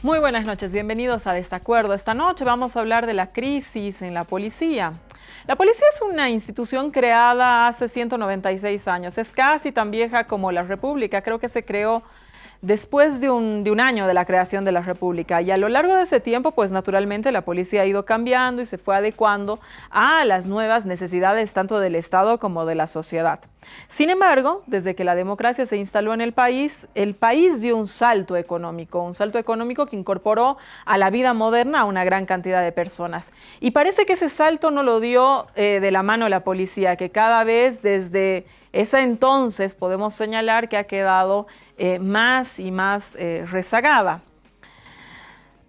Muy buenas noches, bienvenidos a Desacuerdo. Esta noche vamos a hablar de la crisis en la policía. La policía es una institución creada hace 196 años, es casi tan vieja como la República, creo que se creó después de un año de la creación de la República, y a lo largo de ese tiempo, pues naturalmente la policía ha ido cambiando y se fue adecuando a las nuevas necesidades tanto del Estado como de la sociedad. Sin embargo, desde que la democracia se instaló en el país dio un salto económico que incorporó a la vida moderna a una gran cantidad de personas. Y parece que ese salto no lo dio de la mano la policía, que cada vez desde ese entonces podemos señalar que ha quedado más y más rezagada.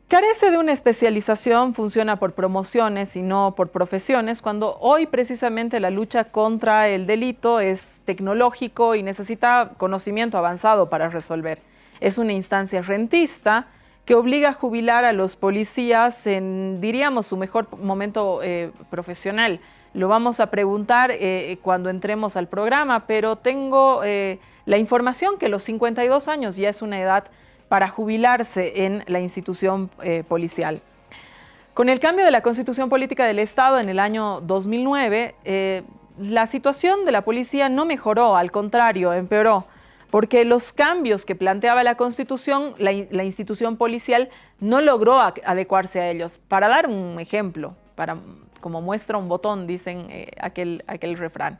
Carece de una especialización, funciona por promociones y no por profesiones, cuando hoy precisamente la lucha contra el delito es tecnológico y necesita conocimiento avanzado para resolver. Es una instancia rentista que obliga a jubilar a los policías en, diríamos, su mejor momento profesional. Lo vamos a preguntar cuando entremos al programa, pero tengo la información que los 52 años ya es una edad para jubilarse en la institución policial. Con el cambio de la Constitución Política del Estado en el año 2009, la situación de la policía no mejoró, al contrario, empeoró, porque los cambios que planteaba la Constitución, la institución policial no logró adecuarse a ellos. Para dar un ejemplo, como muestra un botón, dicen aquel refrán.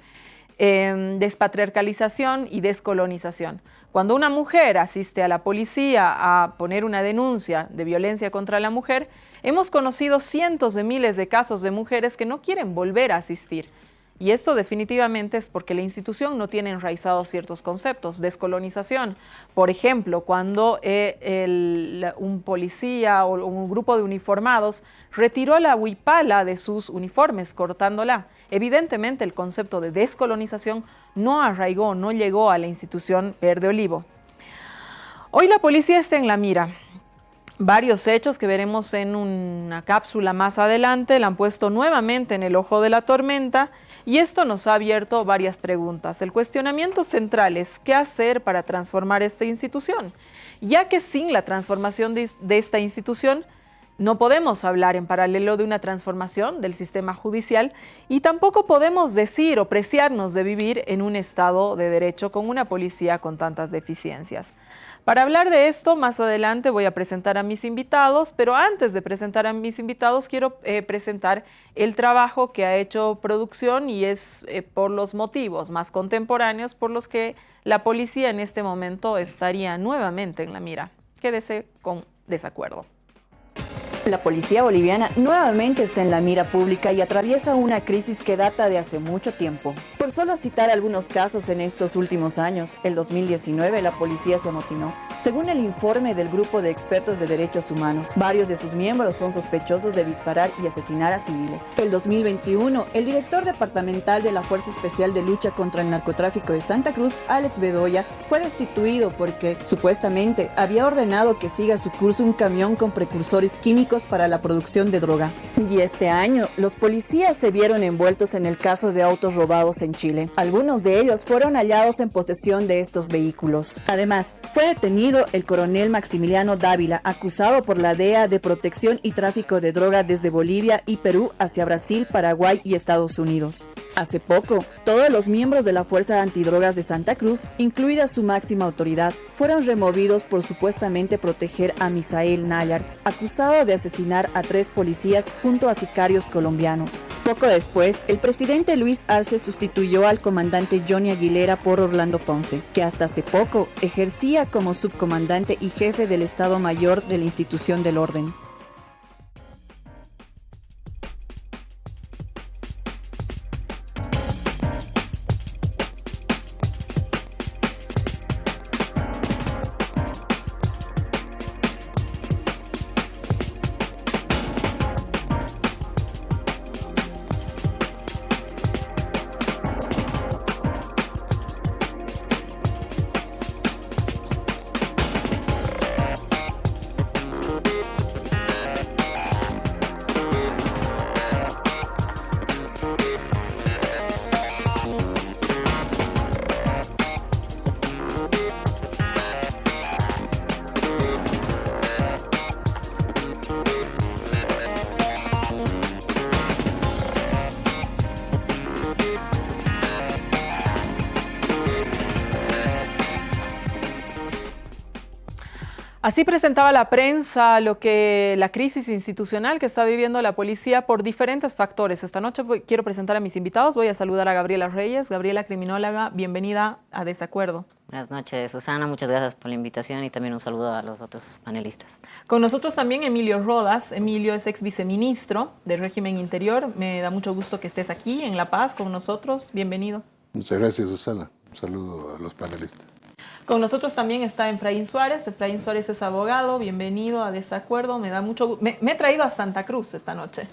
Despatriarcalización y descolonización. Cuando una mujer asiste a la policía a poner una denuncia de violencia contra la mujer, hemos conocido cientos de miles de casos de mujeres que no quieren volver a asistir. Y esto definitivamente es porque la institución no tiene enraizados ciertos conceptos. Descolonización, por ejemplo, cuando un policía o un grupo de uniformados retiró la huipala de sus uniformes, cortándola. Evidentemente el concepto de descolonización no arraigó, no llegó a la institución Verde Olivo. Hoy la policía está en la mira. Varios hechos que veremos en una cápsula más adelante la han puesto nuevamente en el ojo de la tormenta, y esto nos ha abierto varias preguntas. El cuestionamiento central es ¿qué hacer para transformar esta institución? Ya que sin la transformación de esta institución no podemos hablar en paralelo de una transformación del sistema judicial, y tampoco podemos decir o preciarnos de vivir en un Estado de Derecho con una policía con tantas deficiencias. Para hablar de esto, más adelante voy a presentar a mis invitados, pero antes de presentar a mis invitados quiero presentar el trabajo que ha hecho producción, y es por los motivos más contemporáneos por los que la policía en este momento estaría nuevamente en la mira. Quédese con Desacuerdo. La policía boliviana nuevamente está en la mira pública y atraviesa una crisis que data de hace mucho tiempo. Por solo citar algunos casos en estos últimos años, el 2019 la policía se amotinó. Según el informe del Grupo de Expertos de Derechos Humanos, varios de sus miembros son sospechosos de disparar y asesinar a civiles. El 2021, el director departamental de la Fuerza Especial de Lucha contra el Narcotráfico de Santa Cruz, Alex Bedoya, fue destituido porque, supuestamente, había ordenado que siga su curso un camión con precursores químicos para la producción de droga. Y este año, los policías se vieron envueltos en el caso de autos robados en Chile. Algunos de ellos fueron hallados en posesión de estos vehículos. Además, fue detenido el coronel Maximiliano Dávila, acusado por la DEA de protección y tráfico de droga desde Bolivia y Perú hacia Brasil, Paraguay y Estados Unidos. Hace poco, todos los miembros de la Fuerza Antidrogas de Santa Cruz, incluida su máxima autoridad, fueron removidos por supuestamente proteger a Misael Nayar, acusado de asesinar a 3 policías junto a sicarios colombianos. Poco después, el presidente Luis Arce sustituyó al comandante Johnny Aguilera por Orlando Ponce, que hasta hace poco ejercía como subcomandante y jefe del Estado Mayor de la institución del orden. Así presentaba la prensa la crisis institucional que está viviendo la policía por diferentes factores. Esta noche quiero presentar a mis invitados. Voy a saludar a Gabriela Reyes. Gabriela, criminóloga, bienvenida a Desacuerdo. Buenas noches, Susana. Muchas gracias por la invitación y también un saludo a los otros panelistas. Con nosotros también Emilio Rodas. Emilio es ex viceministro del régimen interior. Me da mucho gusto que estés aquí en La Paz con nosotros. Bienvenido. Muchas gracias, Susana. Un saludo a los panelistas. Con nosotros también está Efraín Suárez. Efraín Suárez es abogado. Bienvenido a Desacuerdo. Me he traído a Santa Cruz esta noche.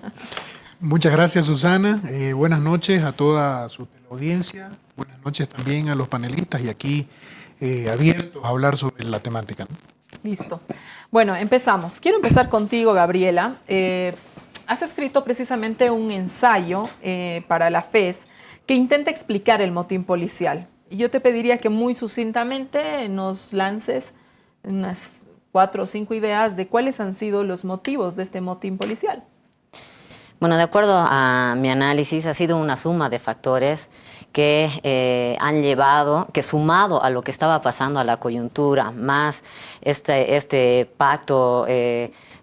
Muchas gracias, Susana. Buenas noches a toda su teleaudiencia. Buenas noches también a los panelistas y aquí abiertos a hablar sobre la temática, ¿no? Listo. Bueno, empezamos. Quiero empezar contigo, Gabriela. Has escrito precisamente un ensayo para la FES que intenta explicar el motín policial. Y yo te pediría que muy sucintamente nos lances unas 4 o 5 ideas de cuáles han sido los motivos de este motín policial. Bueno, de acuerdo a mi análisis, ha sido una suma de factores que han llevado, que sumado a lo que estaba pasando a la coyuntura, más este pacto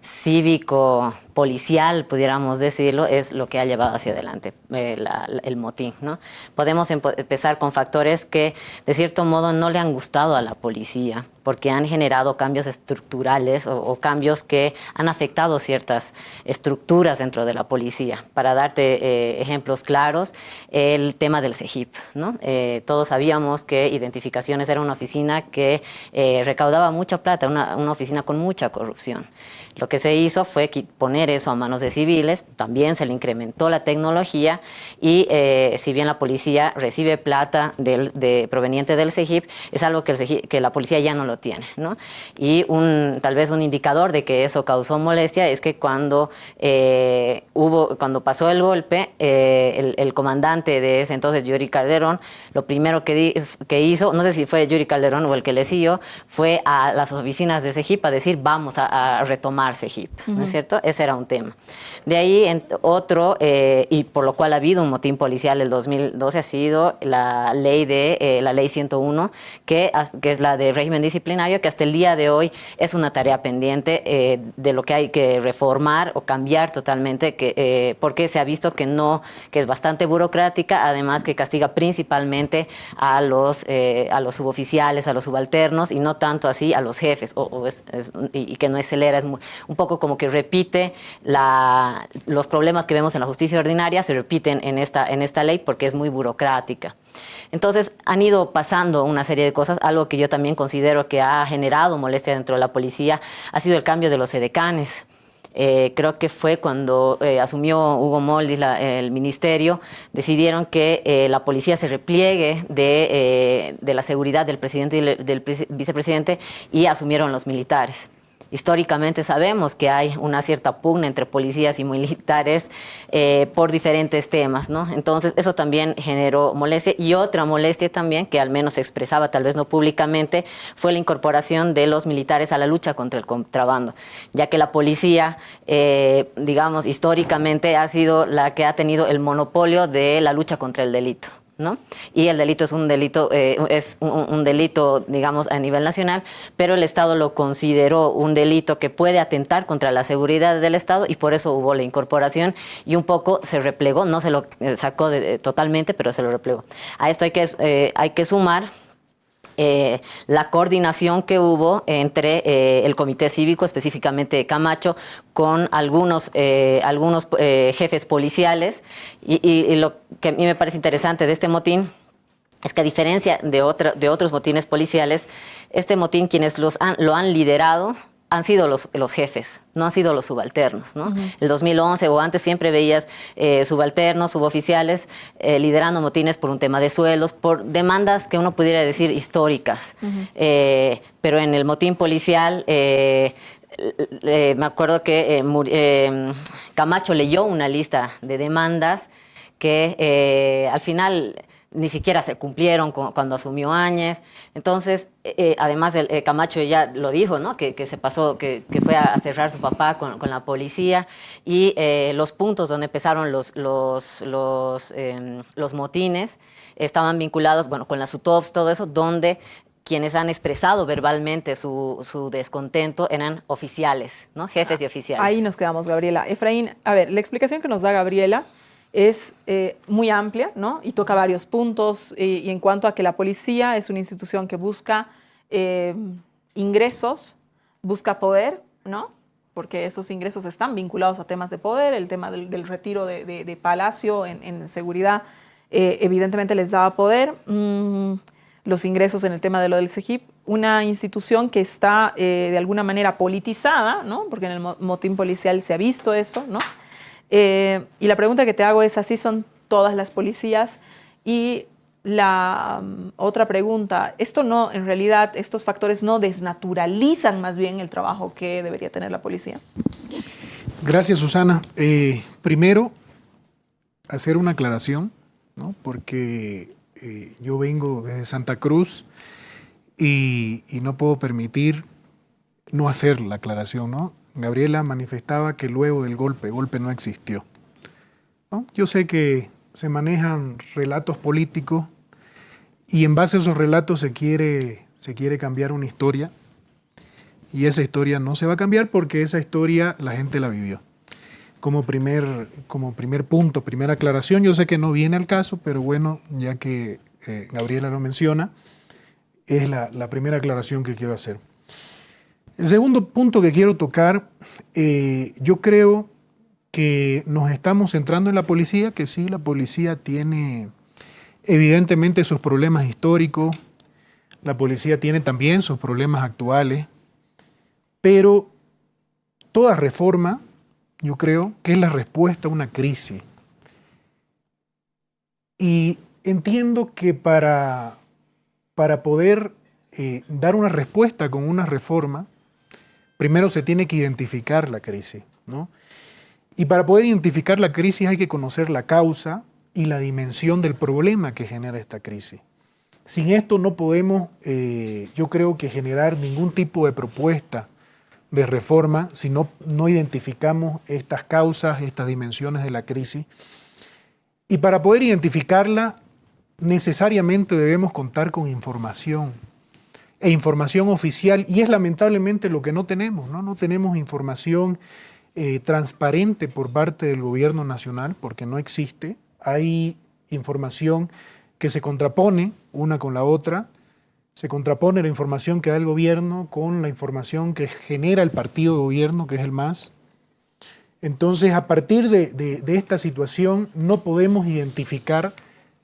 cívico, policial, pudiéramos decirlo, es lo que ha llevado hacia adelante el motín, ¿no? Podemos empezar con factores que de cierto modo no le han gustado a la policía porque han generado cambios estructurales o cambios que han afectado ciertas estructuras dentro de la policía. Para darte ejemplos claros, el tema del CEGIP, ¿no? Todos sabíamos que Identificaciones era una oficina que recaudaba mucha plata, una oficina con mucha corrupción. Lo que se hizo fue poner eso a manos de civiles, también se le incrementó la tecnología y si bien la policía recibe plata proveniente del CEGIP, es algo que la policía ya no lo tiene, ¿no? Y tal vez un indicador de que eso causó molestia es que cuando pasó el golpe, el comandante de ese entonces, Yuri Calderón, lo primero que hizo, no sé si fue Yuri Calderón o el que le siguió, fue a las oficinas de CEGIP a decir vamos a retomar CEGIP, ¿no es cierto? Ese era un tema. De ahí otro, y por lo cual ha habido un motín policial el 2012, ha sido la ley 101, que es la de régimen disciplinario, que hasta el día de hoy es una tarea pendiente de lo que hay que reformar o cambiar totalmente, porque se ha visto que es bastante burocrática, además que castiga principalmente a los suboficiales, a los subalternos, y no tanto así a los jefes, y que no acelera, es un poco como que repite los problemas que vemos en la justicia ordinaria, se repiten en esta ley porque es muy burocrática. Entonces han ido pasando una serie de cosas. Algo que yo también considero que ha generado molestia dentro de la policía ha sido el cambio de los edecanes. Creo que fue cuando asumió Hugo Moldis el ministerio, decidieron que la policía se repliegue de la seguridad del presidente y del vicepresidente y asumieron los militares. Históricamente sabemos que hay una cierta pugna entre policías y militares por diferentes temas, ¿no? Entonces eso también generó molestia, y otra molestia también, que al menos se expresaba, tal vez no públicamente, fue la incorporación de los militares a la lucha contra el contrabando, ya que la policía, digamos, históricamente ha sido la que ha tenido el monopolio de la lucha contra el delito, ¿no? Y el delito es un delito, digamos, a nivel nacional, pero el Estado lo consideró un delito que puede atentar contra la seguridad del Estado, y por eso hubo la incorporación y un poco se replegó, no se lo sacó totalmente, pero se lo replegó. A esto hay que sumar la coordinación que hubo entre el Comité Cívico, específicamente Camacho, con algunos jefes policiales, y lo que a mí me parece interesante de este motín es que, a diferencia de otros motines policiales, este motín quienes lo han liderado han sido los jefes, no han sido los subalternos, ¿no? El 2011 o antes siempre veías subalternos, suboficiales liderando motines por un tema de sueldos, por demandas que uno pudiera decir históricas. Pero en el motín policial me acuerdo que Camacho leyó una lista de demandas que al final ni siquiera se cumplieron cuando asumió Áñez. Entonces, además Camacho ya lo dijo, ¿no? Que se pasó, que fue a cerrar su papá con la policía, y los puntos donde empezaron los motines estaban vinculados, bueno, con las UTOPS, todo eso, donde quienes han expresado verbalmente su descontento eran oficiales, ¿no? Jefes y oficiales. Ahí nos quedamos, Gabriela. Efraín, a ver, la explicación que nos da Gabriela es muy amplia, ¿no? Y toca varios puntos. Y en cuanto a que la policía es una institución que busca ingresos, busca poder, ¿no? Porque esos ingresos están vinculados a temas de poder, el tema del retiro de Palacio en seguridad evidentemente les daba poder. Los ingresos en el tema de lo del CEGIP, una institución que está de alguna manera politizada, ¿no? Porque en el motín policial se ha visto eso, ¿no? Y la pregunta que te hago es, ¿así son todas las policías? Y la otra pregunta, esto no, en realidad, estos factores no desnaturalizan más bien el trabajo que debería tener la policía. Gracias, Susana. Primero, hacer una aclaración, ¿no? Porque yo vengo desde Santa Cruz y no puedo permitir no hacer la aclaración, ¿no? Gabriela manifestaba que luego del golpe no existió, ¿no? Yo sé que se manejan relatos políticos y en base a esos relatos se quiere cambiar una historia, y esa historia no se va a cambiar porque esa historia la gente la vivió. Como primer punto, primera aclaración, yo sé que no viene al caso, pero bueno, ya que Gabriela lo menciona, es la primera aclaración que quiero hacer. El segundo punto que quiero tocar, yo creo que nos estamos centrando en la policía, que sí, la policía tiene evidentemente sus problemas históricos, la policía tiene también sus problemas actuales, pero toda reforma, yo creo que es la respuesta a una crisis. Y entiendo que para poder dar una respuesta con una reforma, primero se tiene que identificar la crisis, ¿no? Y para poder identificar la crisis hay que conocer la causa y la dimensión del problema que genera esta crisis. Sin esto no podemos, yo creo que generar ningún tipo de propuesta de reforma si no identificamos estas causas, estas dimensiones de la crisis. Y para poder identificarla, necesariamente debemos contar con información, e información oficial, y es lamentablemente lo que no tenemos, ¿no? No tenemos información transparente por parte del gobierno nacional, porque no existe. Hay información que se contrapone una con la otra, se contrapone la información que da el gobierno con la información que genera el partido de gobierno, que es el MAS. Entonces, a partir de esta situación, no podemos identificar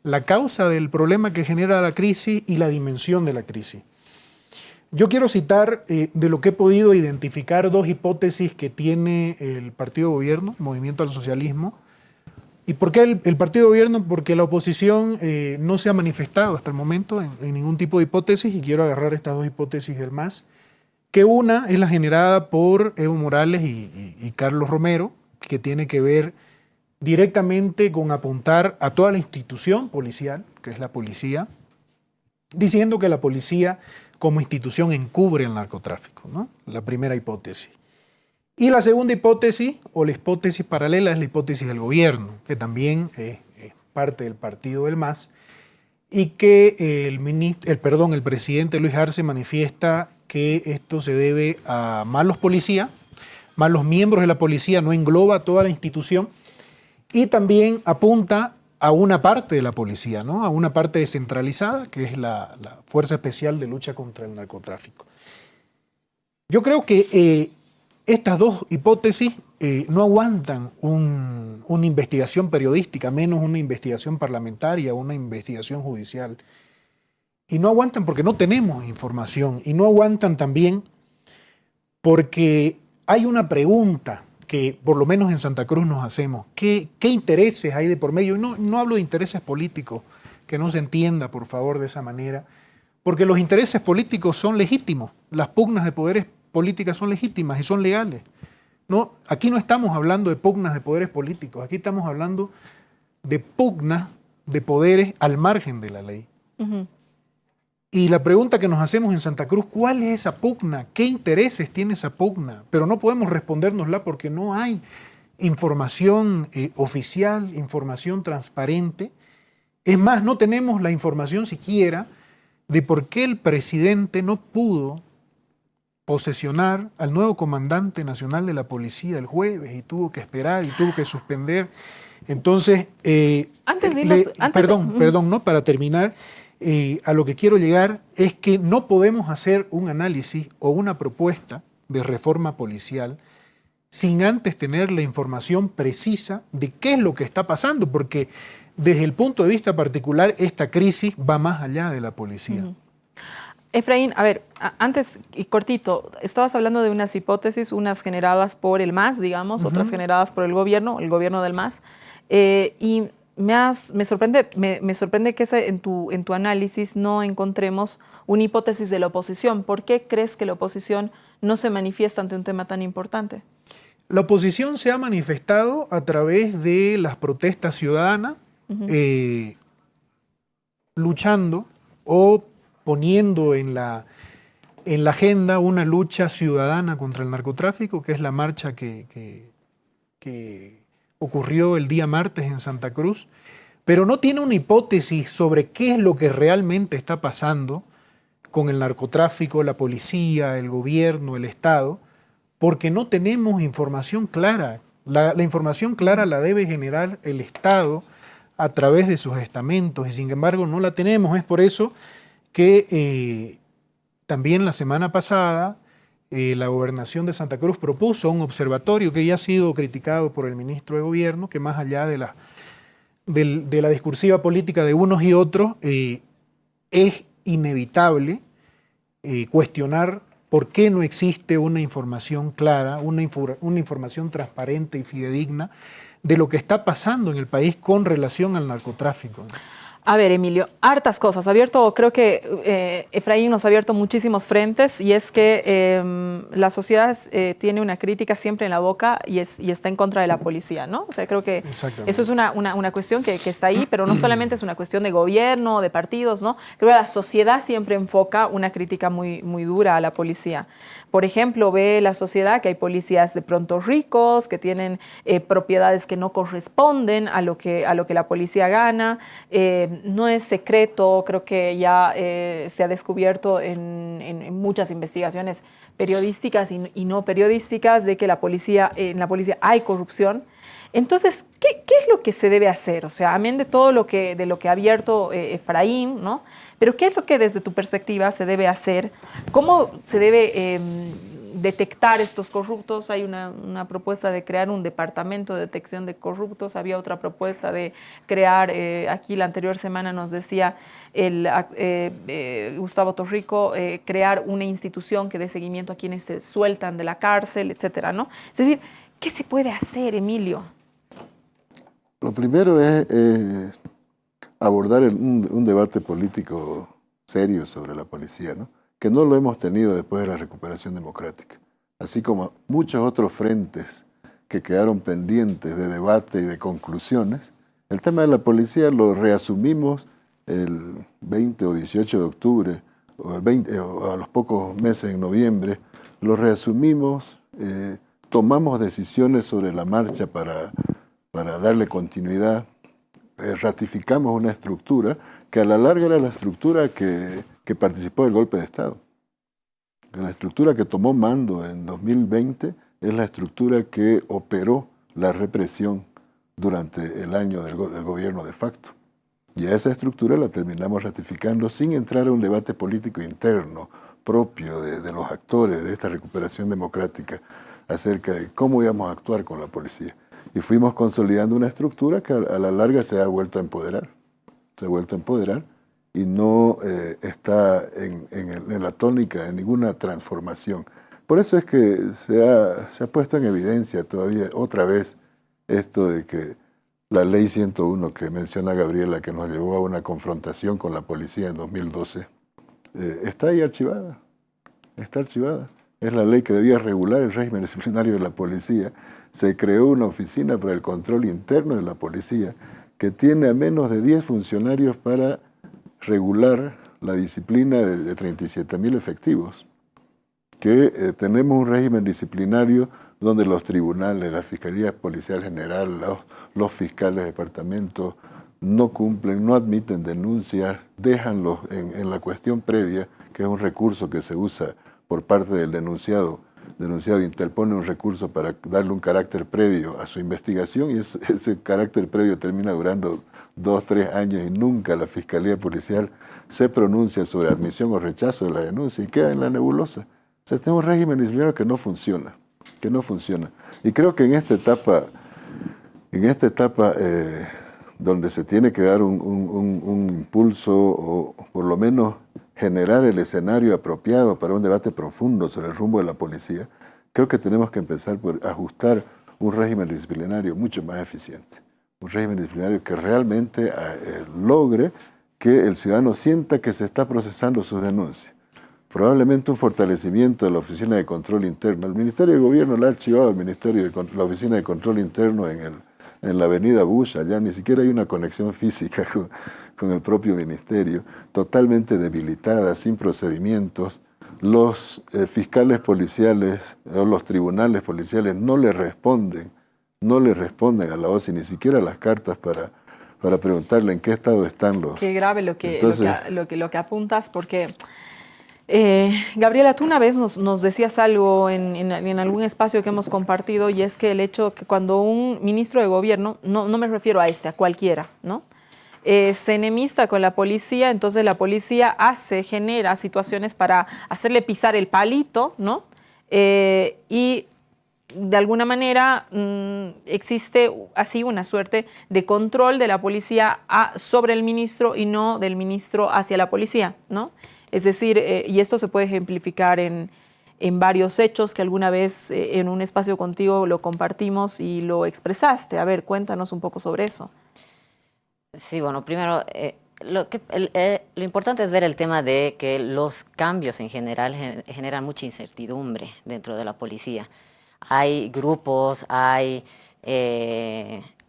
la causa del problema que genera la crisis y la dimensión de la crisis. Yo quiero citar de lo que he podido identificar dos hipótesis que tiene el partido de gobierno, Movimiento al Socialismo. ¿Y por qué el partido de gobierno? Porque la oposición no se ha manifestado hasta el momento en ningún tipo de hipótesis, y quiero agarrar estas dos hipótesis del MAS, que una es la generada por Evo Morales y Carlos Romero, que tiene que ver directamente con apuntar a toda la institución policial, que es la policía, diciendo que la policía como institución encubre el narcotráfico, ¿no? La primera hipótesis. Y la segunda hipótesis, o la hipótesis paralela, es la hipótesis del gobierno, que también es parte del partido del MAS, y que el presidente Luis Arce manifiesta que esto se debe a malos policías, malos miembros de la policía, no engloba toda la institución, y también apunta a una parte de la policía, ¿no? A una parte descentralizada, que es la Fuerza Especial de Lucha contra el Narcotráfico. Yo creo que estas dos hipótesis no aguantan una investigación periodística, menos una investigación parlamentaria, una investigación judicial. Y no aguantan porque no tenemos información, y no aguantan también porque hay una pregunta que por lo menos en Santa Cruz nos hacemos. ¿Qué intereses hay de por medio? Y no hablo de intereses políticos, que no se entienda, por favor, de esa manera, porque los intereses políticos son legítimos, las pugnas de poderes políticas son legítimas y son legales. No, aquí no estamos hablando de pugnas de poderes políticos, aquí estamos hablando de pugnas de poderes al margen de la ley. Uh-huh. Y la pregunta que nos hacemos en Santa Cruz, ¿cuál es esa pugna? ¿Qué intereses tiene esa pugna? Pero no podemos respondérnosla porque no hay información oficial, información transparente. Es más, no tenemos la información siquiera de por qué el presidente no pudo posesionar al nuevo comandante nacional de la policía el jueves y tuvo que esperar y tuvo que suspender. Entonces, perdón, ¿no? Para terminar, a lo que quiero llegar es que no podemos hacer un análisis o una propuesta de reforma policial sin antes tener la información precisa de qué es lo que está pasando, porque desde el punto de vista particular esta crisis va más allá de la policía. Efraín, a ver, antes y cortito, estabas hablando de unas hipótesis, unas generadas por el MAS, digamos, otras generadas por el gobierno del MAS, y me sorprende que en tu análisis no encontremos una hipótesis de la oposición. ¿Por qué crees que la oposición no se manifiesta ante un tema tan importante? La oposición se ha manifestado a través de las protestas ciudadanas, luchando o poniendo en la agenda una lucha ciudadana contra el narcotráfico, que es la marcha que ocurrió el día martes en Santa Cruz, pero no tiene una hipótesis sobre qué es lo que realmente está pasando con el narcotráfico, la policía, el gobierno, el Estado, porque no tenemos información clara. La información clara la debe generar el Estado a través de sus estamentos y sin embargo no la tenemos. Es por eso que también la semana pasada la Gobernación de Santa Cruz propuso un observatorio que ya ha sido criticado por el ministro de Gobierno, que más allá de la discursiva política de unos y otros, es inevitable cuestionar por qué no existe una información clara, una información transparente y fidedigna de lo que está pasando en el país con relación al narcotráfico. A ver, Emilio, hartas cosas. Creo que Efraín nos ha abierto muchísimos frentes y es que la sociedad tiene una crítica siempre en la boca y está en contra de la policía, ¿no? O sea, creo que eso es una cuestión que está ahí, pero no solamente es una cuestión de gobierno, de partidos, ¿no? Creo que la sociedad siempre enfoca una crítica muy, muy dura a la policía. Por ejemplo, ve la sociedad que hay policías de pronto ricos, que tienen propiedades que no corresponden a lo que la policía gana. No es secreto, creo que ya se ha descubierto en muchas investigaciones periodísticas y no periodísticas de que en la policía hay corrupción. Entonces, ¿qué es lo que se debe hacer? O sea, amén de todo de lo que ha abierto Efraín, ¿no? Pero ¿qué es lo que desde tu perspectiva se debe hacer? ¿Cómo se debe detectar estos corruptos? Hay una propuesta de crear un departamento de detección de corruptos, había otra propuesta de crear, aquí la anterior semana nos decía Gustavo Torrico, crear una institución que dé seguimiento a quienes se sueltan de la cárcel, etcétera, ¿no? Es decir, ¿qué se puede hacer, Emilio? Lo primero es abordar un debate político serio sobre la policía, ¿no? Que no lo hemos tenido después de la recuperación democrática, así como muchos otros frentes que quedaron pendientes de debate y de conclusiones. El tema de la policía lo reasumimos el 20 o 18 de octubre, o a los pocos meses en noviembre, lo reasumimos, tomamos decisiones sobre la marcha para darle continuidad, ratificamos una estructura que a la larga era la estructura que participó del golpe de Estado. La estructura que tomó mando en 2020 es la estructura que operó la represión durante el año del gobierno de facto. Y a esa estructura la terminamos ratificando sin entrar a un debate político interno propio de los actores de esta recuperación democrática acerca de cómo íbamos a actuar con la policía. Y fuimos consolidando una estructura que a la larga se ha vuelto a empoderar. Se ha vuelto a empoderar y no está en la tónica de ninguna transformación. Por eso es que se ha puesto en evidencia todavía otra vez esto de que la ley 101 que menciona Gabriela, que nos llevó a una confrontación con la policía en 2012, está ahí archivada. Está archivada. Es la ley que debía regular el régimen disciplinario de la policía. Se creó una oficina para el control interno de la policía que tiene a menos de 10 funcionarios para regular la disciplina de 37.000 efectivos. Que tenemos un régimen disciplinario donde los tribunales, la Fiscalía Policial General, los fiscales de departamento, no cumplen, no admiten denuncias, déjanlos en la cuestión previa, que es un recurso que se usa por parte del denunciado. El denunciado interpone un recurso para darle un carácter previo a su investigación y ese carácter previo termina durando 2 o 3 años y nunca la Fiscalía Policial se pronuncia sobre admisión o rechazo de la denuncia y queda en la nebulosa. O sea, este es un régimen disciplinario que no funciona, Y creo que en esta etapa donde se tiene que dar un impulso o por lo menos generar el escenario apropiado para un debate profundo sobre el rumbo de la policía, creo que tenemos que empezar por ajustar un régimen disciplinario mucho más eficiente. Un régimen disciplinario que realmente logre que el ciudadano sienta que se está procesando sus denuncias. Probablemente un fortalecimiento de la Oficina de Control Interno. El Ministerio de Gobierno le ha archivado la Oficina de Control Interno en la avenida Bush, allá ni siquiera hay una conexión física con el propio ministerio, totalmente debilitada, sin procedimientos. Los fiscales policiales o los tribunales policiales no le responden a la OSI, ni siquiera las cartas para preguntarle en qué estado están los... Qué grave lo que apuntas, porque... Gabriela, tú una vez nos decías algo en algún espacio que hemos compartido, y es que el hecho que cuando un ministro de gobierno, no me refiero a cualquiera, ¿no? Se enemista con la policía, entonces la policía genera situaciones para hacerle pisar el palito, ¿no? Y de alguna manera existe así una suerte de control de la policía sobre el ministro y no del ministro hacia la policía, ¿no? Es decir, y esto se puede ejemplificar en varios hechos que alguna vez en un espacio contigo lo compartimos y lo expresaste. A ver, cuéntanos un poco sobre eso. Sí, bueno, primero, lo importante es ver el tema de que los cambios en general generan mucha incertidumbre dentro de la policía. Hay grupos, hay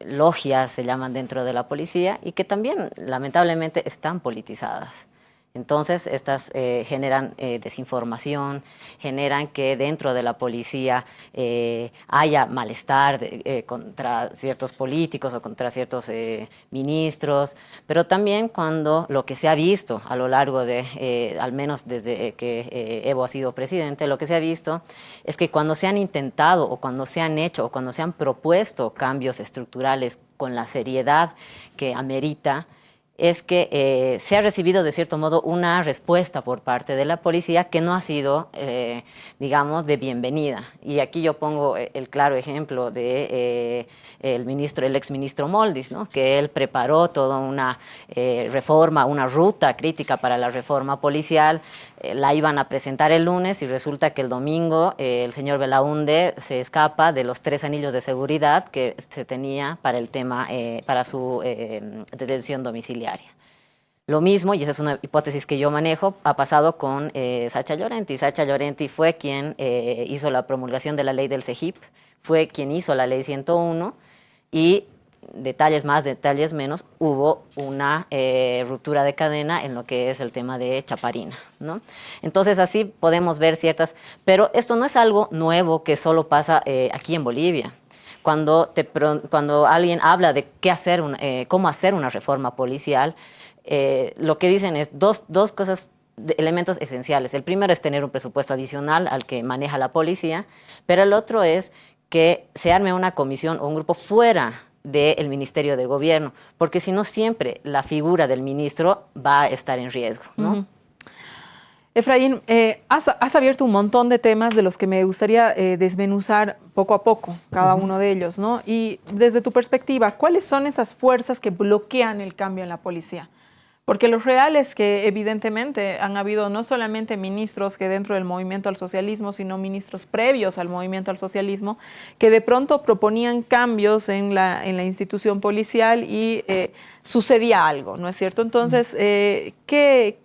logias, se llaman, dentro de la policía, y que también lamentablemente están politizadas. Entonces, estas generan desinformación, generan que dentro de la policía haya malestar contra ciertos políticos o contra ciertos ministros, pero también cuando lo que se ha visto a lo largo de, al menos desde que Evo ha sido presidente, lo que se ha visto es que cuando se han intentado o cuando se han hecho o cuando se han propuesto cambios estructurales con la seriedad que amerita, es que se ha recibido de cierto modo una respuesta por parte de la policía que no ha sido, digamos, de bienvenida. Y aquí yo pongo el claro ejemplo de el exministro Moldis, ¿no? Que él preparó toda una reforma, una ruta crítica para la reforma policial. La iban a presentar el lunes y resulta que el domingo el señor Belaunde se escapa de los 3 anillos de seguridad que se tenía para el tema, para su detención domiciliaria. Lo mismo, y esa es una hipótesis que yo manejo, ha pasado con Sacha Llorenti. Sacha Llorenti fue quien hizo la promulgación de la ley del CEGIP, fue quien hizo la ley 101 y detalles más, detalles menos, hubo una ruptura de cadena en lo que es el tema de Chaparina, ¿no? Entonces así podemos ver ciertas, pero esto no es algo nuevo que solo pasa aquí en Bolivia. Cuando alguien habla de cómo hacer una reforma policial, lo que dicen es dos cosas, elementos esenciales. El primero es tener un presupuesto adicional al que maneja la policía, pero el otro es que se arme una comisión o un grupo fuera del Ministerio de Gobierno, porque si no siempre la figura del ministro va a estar en riesgo, ¿no? Uh-huh. Efraín, has abierto un montón de temas de los que me gustaría desmenuzar poco a poco, cada uno de ellos, ¿no? Y desde tu perspectiva, ¿cuáles son esas fuerzas que bloquean el cambio en la policía? Porque lo real es que evidentemente han habido no solamente ministros que dentro del movimiento al socialismo, sino ministros previos al movimiento al socialismo, que de pronto proponían cambios en la institución policial y sucedía algo, ¿no es cierto? Entonces, ¿qué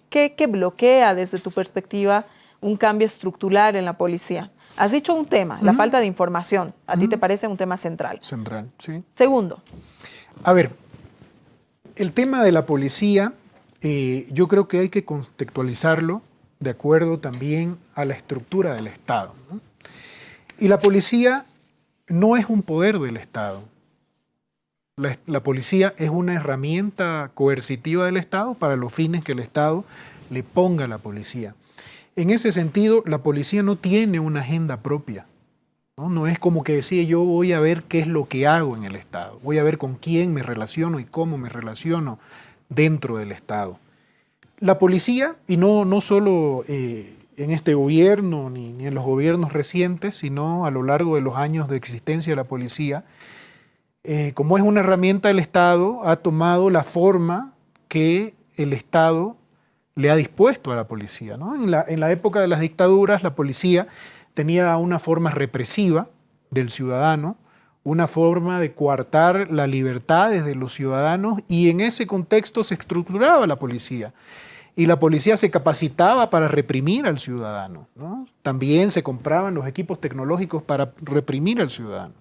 bloquea desde tu perspectiva un cambio estructural en la policía? Has dicho un tema, la falta de información. ¿A ti te parece un tema central? Central, sí. Segundo. A ver, el tema de la policía, yo creo que hay que contextualizarlo de acuerdo también a la estructura del Estado, ¿no? Y la policía no es un poder del Estado. La policía es una herramienta coercitiva del Estado para los fines que el Estado le ponga a la policía. En ese sentido, la policía no tiene una agenda propia. No es como que decía yo voy a ver qué es lo que hago en el Estado, voy a ver con quién me relaciono y cómo me relaciono dentro del Estado. La policía, y no solo en este gobierno ni en los gobiernos recientes, sino a lo largo de los años de existencia de la policía, como es una herramienta del Estado, ha tomado la forma que el Estado le ha dispuesto a la policía, ¿no? En la época de las dictaduras, la policía tenía una forma represiva del ciudadano, una forma de coartar las libertades de los ciudadanos, y en ese contexto se estructuraba la policía. Y la policía se capacitaba para reprimir al ciudadano, ¿no? También se compraban los equipos tecnológicos para reprimir al ciudadano.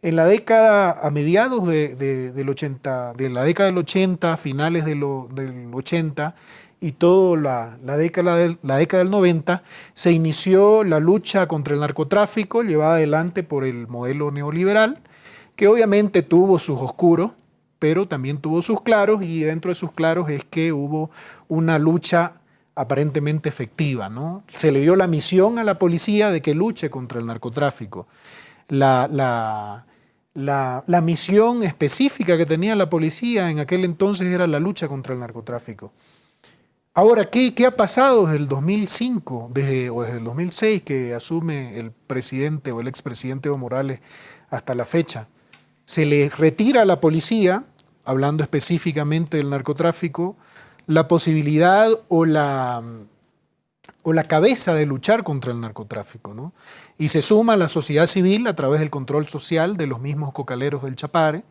En la década, a mediados de la década del 80, finales del 80 y toda la década del 90, se inició la lucha contra el narcotráfico llevada adelante por el modelo neoliberal, que obviamente tuvo sus oscuros, pero también tuvo sus claros, y dentro de sus claros es que hubo una lucha aparentemente efectiva, ¿no? Se le dio la misión a la policía de que luche contra el narcotráfico. La misión específica que tenía la policía en aquel entonces era la lucha contra el narcotráfico. Ahora, ¿qué ha pasado desde el 2005 o desde el 2006 que asume el presidente o el expresidente Evo Morales hasta la fecha? Se le retira a la policía, hablando específicamente del narcotráfico, la posibilidad o la cabeza de luchar contra el narcotráfico, ¿no? Y se suma a la sociedad civil a través del control social de los mismos cocaleros del Chapare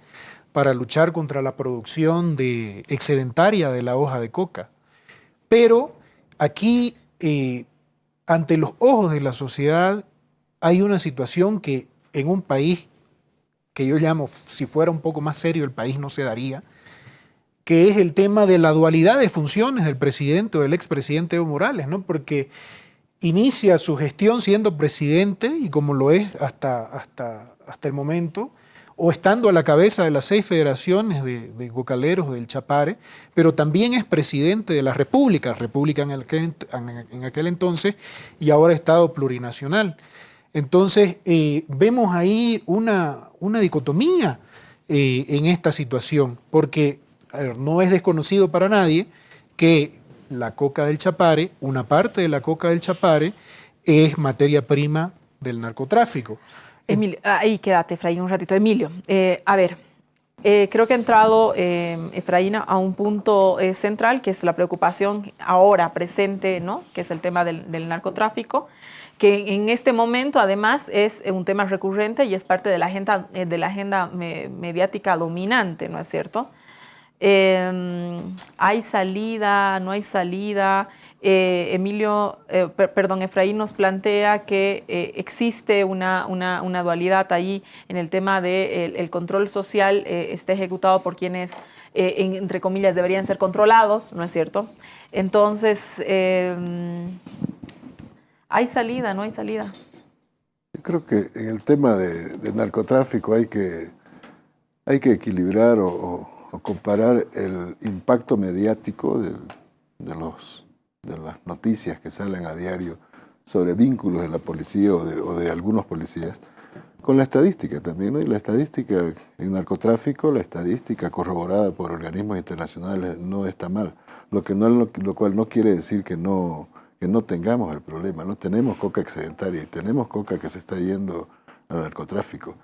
para luchar contra la producción excedentaria de la hoja de coca. Pero aquí, ante los ojos de la sociedad, hay una situación que en un país que yo llamo, si fuera un poco más serio, el país no se daría, que es el tema de la dualidad de funciones del presidente o del expresidente Evo Morales, ¿no? Porque inicia su gestión siendo presidente, y como lo es hasta el momento, o estando a la cabeza de las 6 federaciones de cocaleros del Chapare, pero también es presidente de la República en aquel entonces, y ahora Estado plurinacional. Entonces, vemos ahí una dicotomía en esta situación, porque no es desconocido para nadie que la coca del Chapare, una parte de la coca del Chapare, es materia prima del narcotráfico. Emilio, ahí quédate, Efraín, un ratito. Emilio, creo que ha entrado Efraín a un punto central, que es la preocupación ahora presente, ¿no? Que es el tema del narcotráfico, que en este momento además es un tema recurrente y es parte de la agenda mediática dominante, ¿no es cierto? ¿Hay salida? ¿No hay salida? Efraín nos plantea que existe una dualidad ahí en el tema del control social, está ejecutado por quienes, entre comillas, deberían ser controlados, ¿no es cierto? Entonces, ¿hay salida? ¿No hay salida? Yo creo que en el tema de narcotráfico hay que equilibrar o comparar el impacto mediático de las noticias que salen a diario sobre vínculos de la policía o de algunos policías, con la estadística también, ¿no? Y la estadística en narcotráfico, la estadística corroborada por organismos internacionales no está mal, lo cual no quiere decir que no tengamos el problema, ¿no? Tenemos coca excedentaria y tenemos coca que se está yendo al narcotráfico.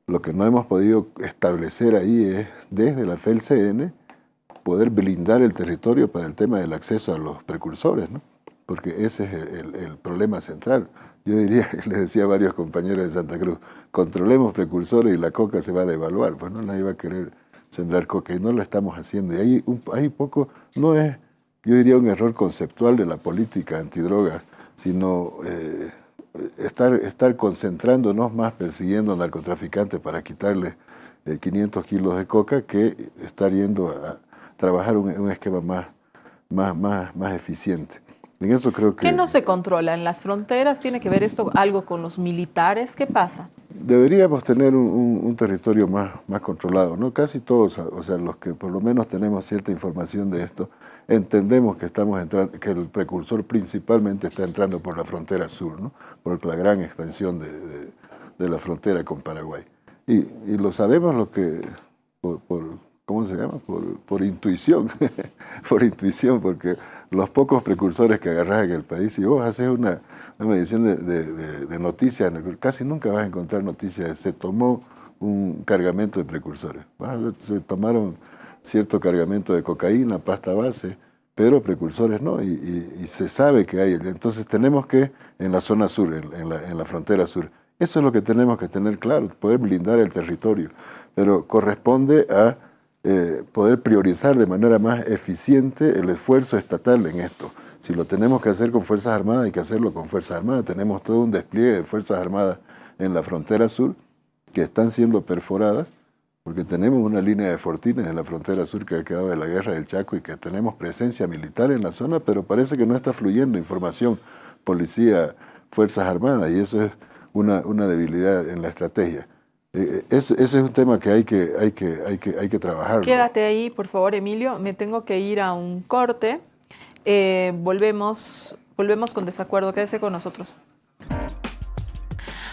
Lo que no hemos podido establecer ahí es, desde la FELCN, poder blindar el territorio para el tema del acceso a los precursores, ¿no? Porque ese es el problema central. Yo diría, les decía a varios compañeros de Santa Cruz, controlemos precursores y la coca se va a devaluar, pues no, nadie va a querer sembrar coca y no lo estamos haciendo. Y hay poco, no es, yo diría, un error conceptual de la política antidrogas, sino estar concentrándonos más persiguiendo a narcotraficantes para quitarles 500 kilos de coca que estar yendo a trabajar un esquema más eficiente. En eso creo que... ¿Qué no se controla en las fronteras? ¿Tiene que ver esto algo con los militares? ¿Qué pasa? deberíamos tener un territorio más controlado, ¿no? Casi todos, o sea, los que por lo menos tenemos cierta información de esto, entendemos que estamos entrando, que el precursor principalmente está entrando por la frontera sur, ¿no? Por la gran extensión de la frontera con Paraguay. Y lo sabemos lo que, ¿cómo se llama? Por intuición, por intuición, porque los pocos precursores que agarras en el país, si vos haces una medición de noticias, casi nunca vas a encontrar noticias de se tomó un cargamento de precursores. Se tomaron cierto cargamento de cocaína, pasta base, pero precursores no, y se sabe que hay. Entonces tenemos que, en la zona sur, en la frontera sur, eso es lo que tenemos que tener claro, poder blindar el territorio, pero corresponde a poder priorizar de manera más eficiente el esfuerzo estatal en esto. Si lo tenemos que hacer con Fuerzas Armadas, hay que hacerlo con Fuerzas Armadas. Tenemos todo un despliegue de Fuerzas Armadas en la frontera sur que están siendo perforadas, porque tenemos una línea de fortines en la frontera sur que ha quedado de la guerra del Chaco y que tenemos presencia militar en la zona, pero parece que no está fluyendo información, policía, Fuerzas Armadas, y eso es una debilidad en la estrategia. Ese es un tema que hay que trabajar. Quédate ahí, por favor, Emilio. Me tengo que ir a un corte. Volvemos con Desacuerdo. Quédese con nosotros.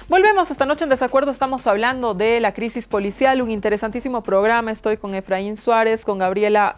Volvemos esta noche en Desacuerdo. Estamos hablando de la crisis policial, un interesantísimo programa. Estoy con Efraín Suárez, con Gabriela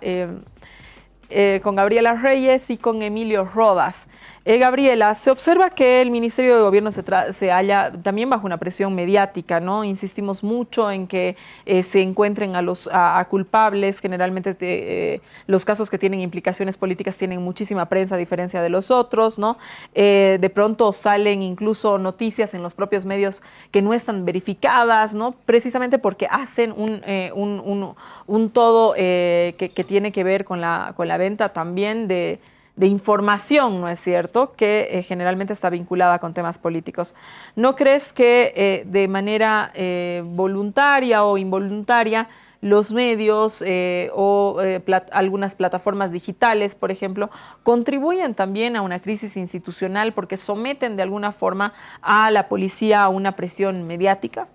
Reyes y con Emilio Rodas. Gabriela, se observa que el Ministerio de Gobierno se halla también bajo una presión mediática, ¿no? Insistimos mucho en que se encuentren a culpables. Generalmente los casos que tienen implicaciones políticas tienen muchísima prensa a diferencia de los otros, ¿no? De pronto salen incluso noticias en los propios medios que no están verificadas, ¿no? Precisamente porque hacen un todo que tiene que ver con la venta también de información, ¿no es cierto?, que generalmente está vinculada con temas políticos. ¿No crees que de manera voluntaria o involuntaria los medios algunas plataformas digitales, por ejemplo, contribuyen también a una crisis institucional porque someten de alguna forma a la policía a una presión mediática?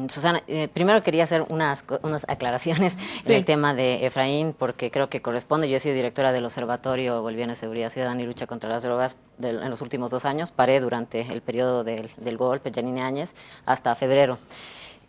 Susana, primero quería hacer unas aclaraciones en el tema de Efraín, porque creo que corresponde. Yo he sido directora del Observatorio Boliviano de Seguridad Ciudadana y Lucha contra las Drogas en los últimos 2 años. Paré durante el periodo del golpe, Yanine Áñez, hasta febrero.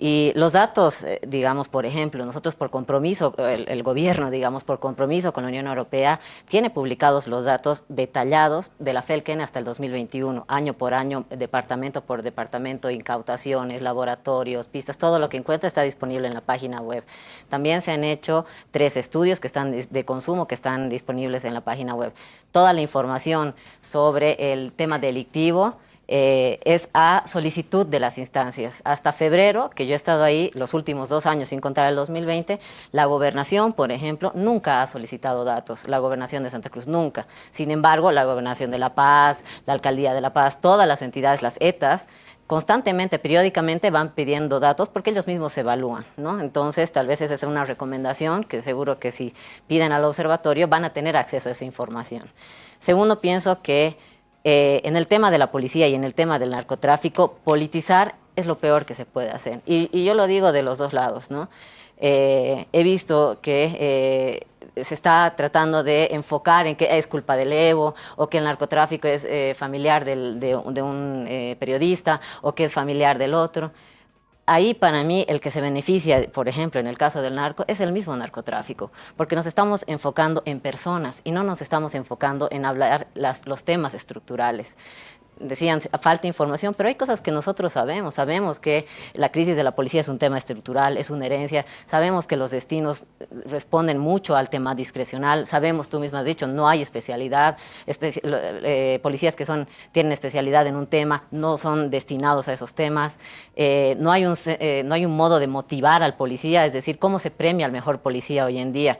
Y los datos, digamos, por ejemplo, nosotros por compromiso, el gobierno, digamos, por compromiso con la Unión Europea, tiene publicados los datos detallados de la Felken hasta el 2021, año por año, departamento por departamento, incautaciones, laboratorios, pistas, todo lo que encuentra está disponible en la página web. También se han hecho 3 estudios que están de consumo que están disponibles en la página web. Toda la información sobre el tema delictivo es a solicitud de las instancias. Hasta febrero, que yo he estado ahí los últimos 2 años, sin contar el 2020, la gobernación, por ejemplo, nunca ha solicitado datos. La gobernación de Santa Cruz, nunca. Sin embargo, la gobernación de La Paz, la alcaldía de La Paz, todas las entidades, las ETAs, constantemente, periódicamente van pidiendo datos porque ellos mismos se evalúan, ¿no? Entonces, tal vez esa es una recomendación que seguro que si piden al observatorio van a tener acceso a esa información. Segundo, pienso que en el tema de la policía y en el tema del narcotráfico, politizar es lo peor que se puede hacer. Y yo lo digo de los 2 lados, ¿no? He visto que se está tratando de enfocar en que es culpa del Evo, o que el narcotráfico es familiar de un periodista, o que es familiar del otro. Ahí para mí el que se beneficia, por ejemplo, en el caso del narco, es el mismo narcotráfico, porque nos estamos enfocando en personas y no nos estamos enfocando en hablar los temas estructurales. Decían, falta información, pero hay cosas que nosotros sabemos. Sabemos que la crisis de la policía es un tema estructural, es una herencia. Sabemos que los destinos responden mucho al tema discrecional. Sabemos, tú misma has dicho, no hay especialidad. Policías que tienen especialidad en un tema no son destinados a esos temas. No hay un modo de motivar al policía, es decir, cómo se premia al mejor policía hoy en día.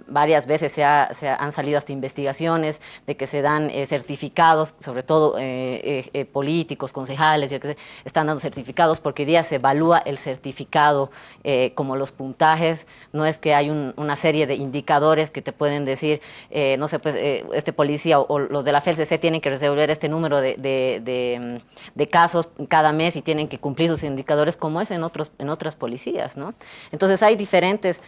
varias veces han salido hasta investigaciones de que se dan certificados, sobre todo políticos, concejales, yo qué sé, están dando certificados porque hoy día se evalúa el certificado como los puntajes. No es que hay una serie de indicadores que te pueden decir, no sé, pues este policía o los de la FELCC tienen que resolver este número de casos cada mes y tienen que cumplir sus indicadores como es en otras policías, ¿no? Entonces hay diferentes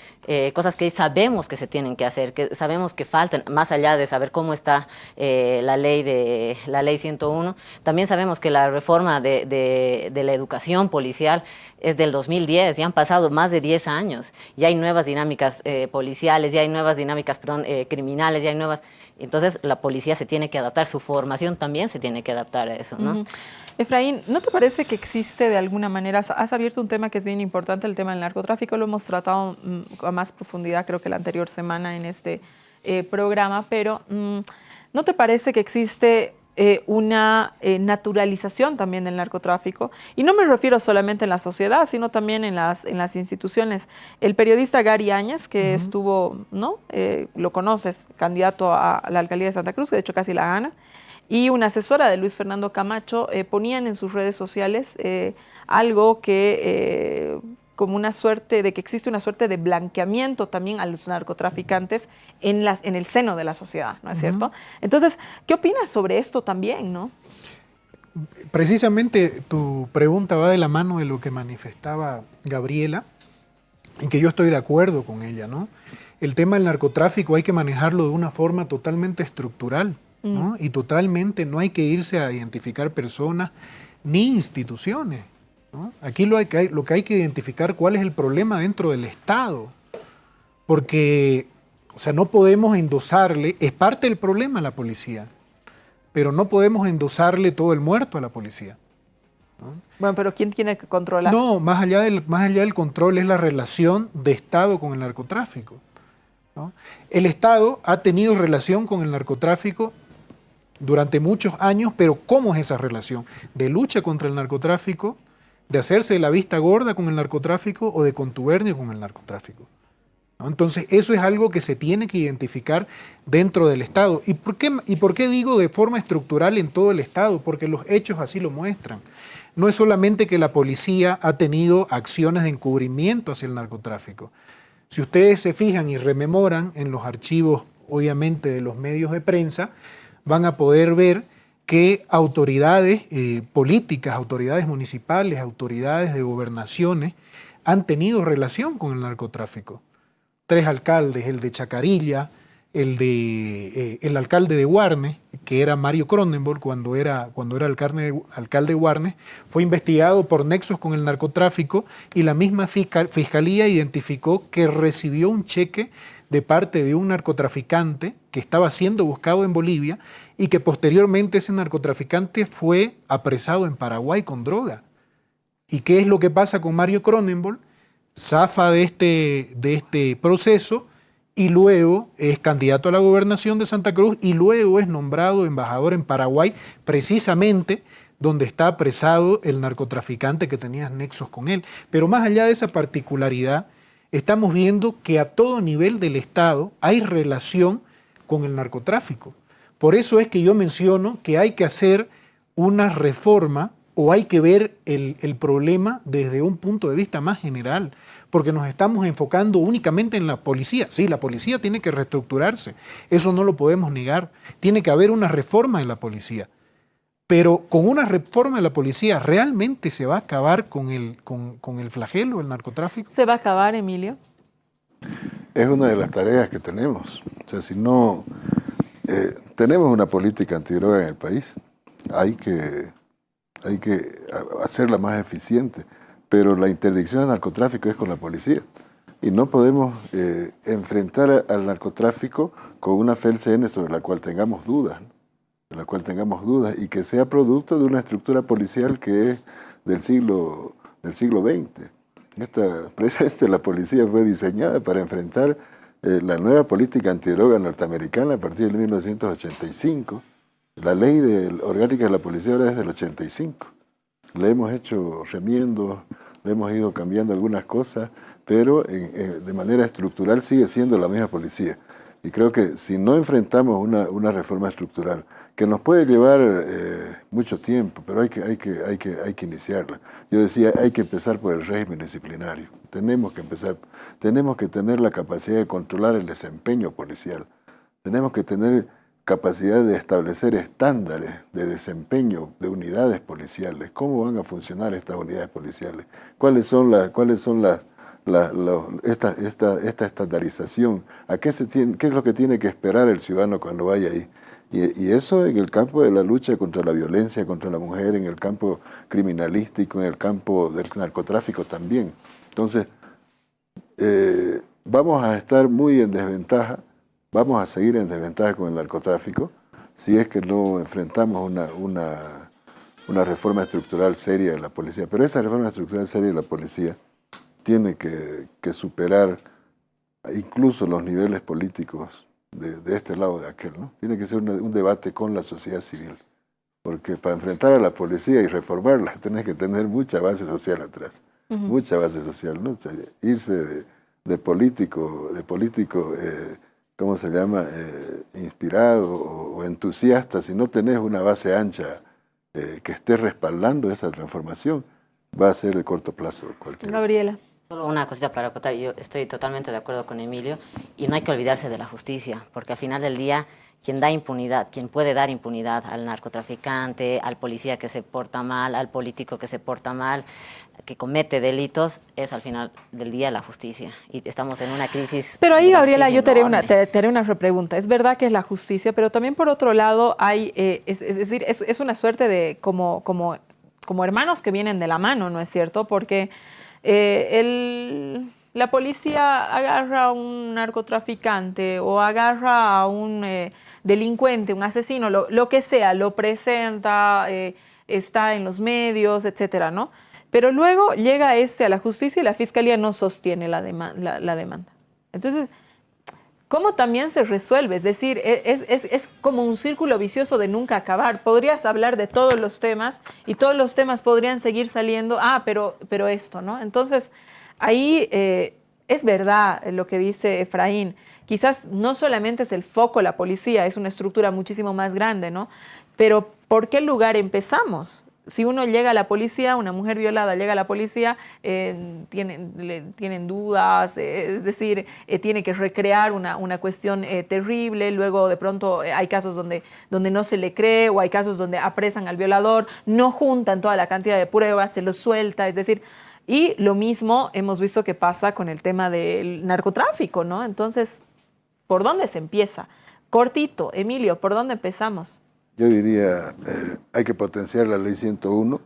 cosas que sabemos que se tienen que hacer, que sabemos que faltan, más allá de saber cómo está la ley 101, también sabemos que la reforma de la educación policial es del 2010, ya han pasado más de 10 años, ya hay nuevas dinámicas policiales, ya hay nuevas dinámicas, criminales, ya hay nuevas... Entonces la policía se tiene que adaptar, su formación también se tiene que adaptar a eso, ¿no? Efraín, ¿no te parece que existe de alguna manera, has abierto un tema que es bien importante, el tema del narcotráfico, lo hemos tratado a más profundidad creo que la anterior semana en este programa, pero ¿no te parece que existe una naturalización también del narcotráfico? Y no me refiero solamente en la sociedad, sino también en las instituciones. El periodista Gary Áñez, que estuvo, ¿no? Lo conoces, candidato a la alcaldía de Santa Cruz, que de hecho casi la gana, y una asesora de Luis Fernando Camacho ponían en sus redes sociales algo que, como una suerte de que existe una suerte de blanqueamiento también a los narcotraficantes en el seno de la sociedad, ¿no es cierto? Entonces, ¿qué opinas sobre esto también, no? Precisamente tu pregunta va de la mano de lo que manifestaba Gabriela, en que yo estoy de acuerdo con ella, ¿no? El tema del narcotráfico hay que manejarlo de una forma totalmente estructural, ¿no? Y totalmente no hay que irse a identificar personas ni instituciones, ¿no? Aquí lo que hay que identificar cuál es el problema dentro del Estado, porque, o sea, no podemos endosarle, es parte del problema a la policía, pero no podemos endosarle todo el muerto a la policía, ¿no? Bueno, pero ¿quién tiene que controlar? No, más allá del control es la relación de Estado con el narcotráfico, ¿no? El Estado ha tenido relación con el narcotráfico durante muchos años, pero ¿cómo es esa relación? ¿De lucha contra el narcotráfico, de hacerse de la vista gorda con el narcotráfico o de contubernio con el narcotráfico, ¿no? Entonces eso es algo que se tiene que identificar dentro del Estado. ¿Y por qué digo de forma estructural en todo el Estado? Porque los hechos así lo muestran. No es solamente que la policía ha tenido acciones de encubrimiento hacia el narcotráfico. Si ustedes se fijan y rememoran en los archivos, obviamente, de los medios de prensa, van a poder ver que autoridades políticas, autoridades municipales, autoridades de gobernaciones han tenido relación con el narcotráfico. 3 alcaldes, el de Chacarilla, el alcalde de Guarnes, que era Mario Cronenberg cuando era alcalde de Guarnes, fue investigado por nexos con el narcotráfico y la misma fiscalía identificó que recibió un cheque de parte de un narcotraficante que estaba siendo buscado en Bolivia y que posteriormente ese narcotraficante fue apresado en Paraguay con droga. ¿Y qué es lo que pasa con Mario Cronenberg? Zafa de este proceso y luego es candidato a la gobernación de Santa Cruz y luego es nombrado embajador en Paraguay, precisamente donde está apresado el narcotraficante que tenía nexos con él. Pero más allá de esa particularidad, estamos viendo que a todo nivel del Estado hay relación con el narcotráfico. Por eso es que yo menciono que hay que hacer una reforma o hay que ver el problema desde un punto de vista más general, porque nos estamos enfocando únicamente en la policía. Sí, la policía tiene que reestructurarse, eso no lo podemos negar. Tiene que haber una reforma de la policía. Pero con una reforma de la policía, ¿realmente se va a acabar con el flagelo del narcotráfico? ¿Se va a acabar, Emilio? Es una de las tareas que tenemos. O sea, si no tenemos una política antidroga en el país, hay que hacerla más eficiente. Pero la interdicción del narcotráfico es con la policía. Y no podemos enfrentar al narcotráfico con una FELCN sobre la cual tengamos dudas, ¿no? Y que sea producto de una estructura policial que es del siglo XX. Precisamente la policía fue diseñada para enfrentar la nueva política antidroga norteamericana a partir de 1985. La ley orgánica de la policía ahora es del 85. Le hemos hecho remiendos, le hemos ido cambiando algunas cosas, pero de manera estructural sigue siendo la misma policía. Y creo que si no enfrentamos una reforma estructural, que nos puede llevar mucho tiempo, pero hay que iniciarla. Yo decía, hay que empezar por el régimen disciplinario. Tenemos que tener la capacidad de controlar el desempeño policial. Tenemos que tener capacidad de establecer estándares de desempeño de unidades policiales. ¿Cómo van a funcionar estas unidades policiales? ¿Cuáles son esta estandarización? ¿Qué es lo que tiene que esperar el ciudadano cuando vaya ahí? Y eso en el campo de la lucha contra la violencia contra la mujer, en el campo criminalístico, en el campo del narcotráfico también. Entonces, vamos a estar muy en desventaja, vamos a seguir en desventaja con el narcotráfico si es que no enfrentamos una reforma estructural seria de la policía. Pero esa reforma estructural seria de la policía tiene que superar incluso los niveles políticos de este lado o de aquel, ¿no? Tiene que ser un debate con la sociedad civil, porque para enfrentar a la policía y reformarla tenés que tener mucha base social atrás, mucha base social, ¿no? O sea, irse de político, ¿cómo se llama? Inspirado o entusiasta, si no tenés una base ancha que esté respaldando esa transformación, va a ser de corto plazo cualquier. Gabriela. Solo una cosita para acotar, yo estoy totalmente de acuerdo con Emilio y no hay que olvidarse de la justicia, porque al final del día quien da impunidad, quien puede dar impunidad al narcotraficante, al policía que se porta mal, al político que se porta mal, que comete delitos, es al final del día la justicia. Y estamos en una crisis. Pero ahí, Gabriela, yo te haré una repregunta. Es verdad que es la justicia, pero también por otro lado hay, es decir, es una suerte de como hermanos que vienen de la mano, ¿no es cierto? Porque la policía agarra a un narcotraficante o agarra a un delincuente, un asesino, lo que sea, lo presenta, está en los medios, etcétera, ¿no? Pero luego llega a la justicia y la fiscalía no sostiene la demanda. Entonces, ¿cómo también se resuelve? Es decir, es como un círculo vicioso de nunca acabar. Podrías hablar de todos los temas y todos los temas podrían seguir saliendo, pero esto, ¿no? Entonces, ahí es verdad lo que dice Efraín. Quizás no solamente es el foco la policía, es una estructura muchísimo más grande, ¿no? Pero ¿por qué lugar empezamos? Si uno llega a la policía, una mujer violada llega a la policía, tienen dudas, es decir, tiene que recrear una cuestión terrible, luego de pronto hay casos donde no se le cree o hay casos donde apresan al violador, no juntan toda la cantidad de pruebas, se los suelta, es decir, y lo mismo hemos visto que pasa con el tema del narcotráfico, ¿no? Entonces, ¿por dónde se empieza? Cortito, Emilio, ¿por dónde empezamos? Yo diría, hay que potenciar la ley 101,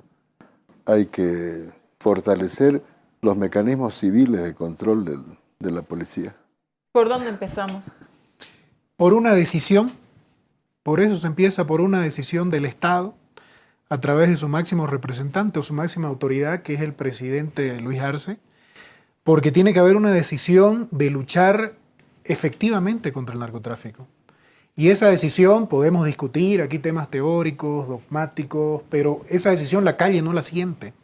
hay que fortalecer los mecanismos civiles de control de la policía. ¿Por dónde empezamos? Por una decisión, por eso se empieza por una decisión del Estado, a través de su máximo representante o su máxima autoridad, que es el presidente Luis Arce, porque tiene que haber una decisión de luchar efectivamente contra el narcotráfico. Y esa decisión podemos discutir aquí temas teóricos, dogmáticos, pero esa decisión la calle no la siente.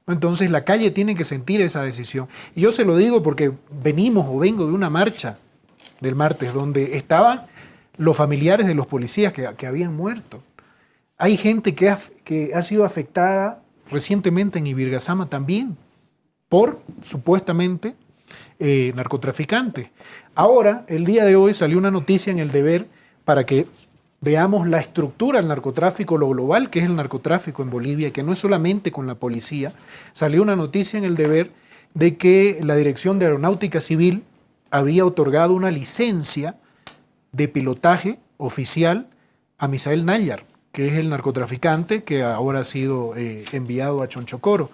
Entonces la calle tiene que sentir esa decisión. Y yo se lo digo porque vengo de una marcha del martes donde estaban los familiares de los policías que habían muerto. Hay gente que ha sido afectada recientemente en Ibirgazama también por supuestamente narcotraficantes. Ahora, el día de hoy salió una noticia en El Deber para que veamos la estructura del narcotráfico, lo global que es el narcotráfico en Bolivia, que no es solamente con la policía. Salió una noticia en El Deber de que la Dirección de Aeronáutica Civil había otorgado una licencia de pilotaje oficial a Misael Nayar, que es el narcotraficante que ahora ha sido enviado a Chonchocoro.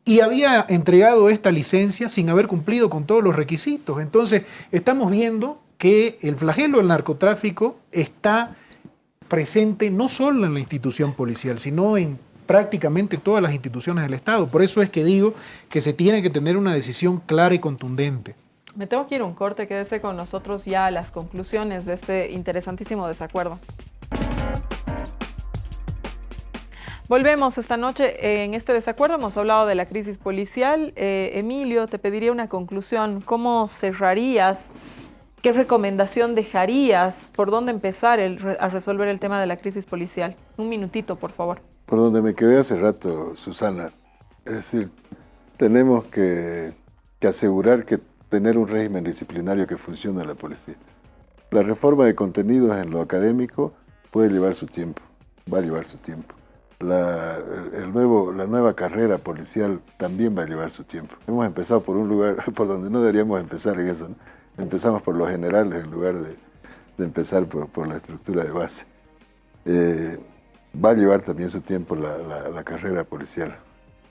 Y había entregado esta licencia sin haber cumplido con todos los requisitos. Entonces, estamos viendo que el flagelo del narcotráfico está presente no solo en la institución policial, sino en prácticamente todas las instituciones del Estado. Por eso es que digo que se tiene que tener una decisión clara y contundente. Me tengo que ir a un corte, quédese con nosotros ya a las conclusiones de este interesantísimo desacuerdo. Volvemos esta noche en este desacuerdo. Hemos hablado de la crisis policial. Emilio, te pediría una conclusión. ¿Cómo cerrarías? ¿Qué recomendación dejarías? ¿Por dónde empezar a resolver el tema de la crisis policial? Un minutito, por favor. Por donde me quedé hace rato, Susana. Es decir, tenemos que asegurar que tener un régimen disciplinario que funcione en la policía. La reforma de contenidos en lo académico puede llevar su tiempo, va a llevar su tiempo. La nueva carrera policial también va a llevar su tiempo. Hemos empezado por un lugar por donde no deberíamos empezar en eso, ¿no? Empezamos por los generales en lugar de empezar por la estructura de base. Va a llevar también su tiempo la carrera policial.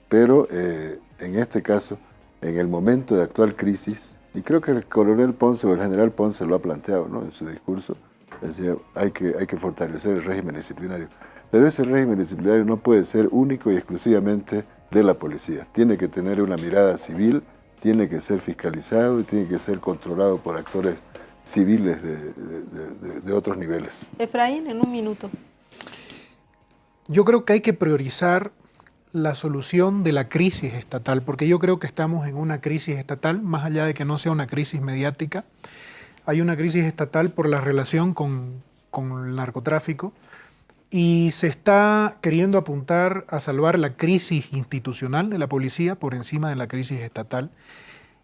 Pero en este caso, en el momento de actual crisis, y creo que el coronel Ponce o el general Ponce lo ha planteado, ¿no?, en su discurso, decía, hay que fortalecer el régimen disciplinario. Pero ese régimen disciplinario no puede ser único y exclusivamente de la policía. Tiene que tener una mirada civil, tiene que ser fiscalizado y tiene que ser controlado por actores civiles de otros niveles. Efraín, en un minuto. Yo creo que hay que priorizar la solución de la crisis estatal, porque yo creo que estamos en una crisis estatal, más allá de que no sea una crisis mediática. Hay una crisis estatal por la relación con el narcotráfico y se está queriendo apuntar a salvar la crisis institucional de la policía por encima de la crisis estatal.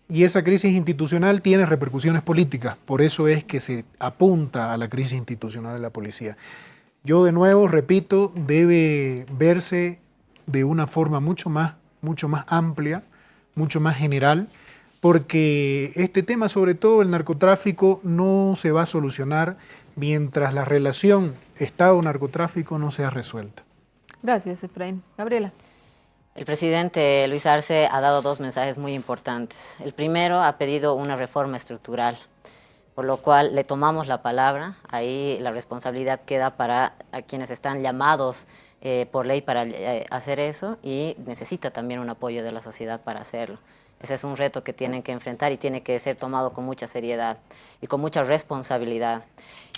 Y esa crisis institucional tiene repercusiones políticas, por eso es que se apunta a la crisis institucional de la policía. Yo de nuevo repito, debe verse de una forma mucho más amplia, mucho más general, porque este tema, sobre todo el narcotráfico, no se va a solucionar mientras la relación Estado-narcotráfico no sea resuelta. Gracias, Efraín. Gabriela. El presidente Luis Arce ha dado dos mensajes muy importantes. El primero, ha pedido una reforma estructural, por lo cual le tomamos la palabra. Ahí la responsabilidad queda para quienes están llamados por ley para hacer eso, y necesita también un apoyo de la sociedad para hacerlo. Ese es un reto que tienen que enfrentar y tiene que ser tomado con mucha seriedad y con mucha responsabilidad.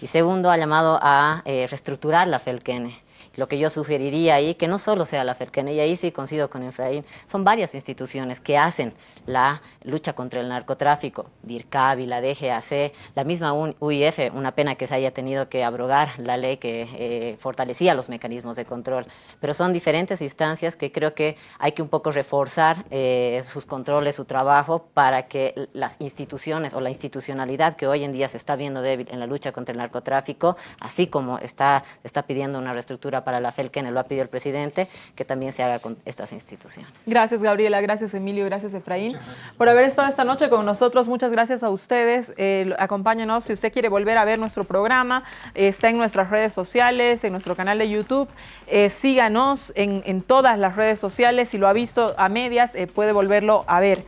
Y segundo, ha llamado a reestructurar la FELCENE. Lo que yo sugeriría ahí, que no solo sea la FELCENE, y ahí sí coincido con Efraín, son varias instituciones que hacen la lucha contra el narcotráfico, DIRCABI, la DGAC, la misma UIF, una pena que se haya tenido que abrogar la ley que fortalecía los mecanismos de control, pero son diferentes instancias que creo que hay que un poco reforzar sus controles, su trabajo, para que las instituciones o la institucionalidad que hoy en día se está viendo débil en la lucha contra el narcotráfico, así como está pidiendo una reestructura para la FELCENE, lo ha pedido el presidente, que también se haga con estas instituciones. Gracias, Gabriela, gracias, Emilio, gracias, Efraín, por haber estado esta noche con nosotros. Muchas gracias a ustedes. Acompáñenos, si usted quiere volver a ver nuestro programa, está en nuestras redes sociales, en nuestro canal de YouTube. Síganos en todas las redes sociales. Si lo ha visto a medias, puede volverlo a ver.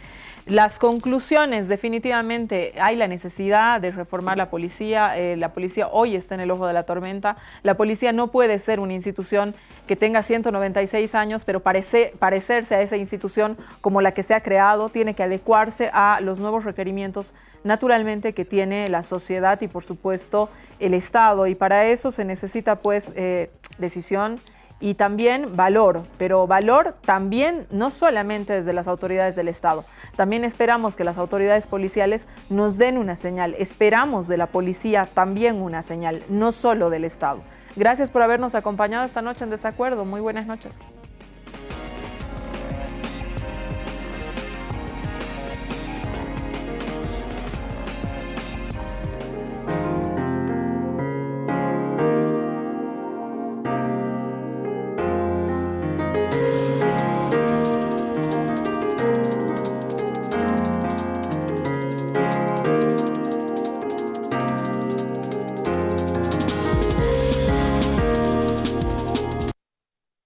Las conclusiones, definitivamente hay la necesidad de reformar la policía. La policía hoy está en el ojo de la tormenta. La policía no puede ser una institución que tenga 196 años, pero parecerse a esa institución como la que se ha creado. Tiene que adecuarse a los nuevos requerimientos, naturalmente, que tiene la sociedad y, por supuesto, el Estado. Y para eso se necesita, pues, decisión y también valor, pero valor también no solamente desde las autoridades del Estado. También esperamos que las autoridades policiales nos den una señal. Esperamos de la policía también una señal, no solo del Estado. Gracias por habernos acompañado esta noche en Desacuerdo. Muy buenas noches.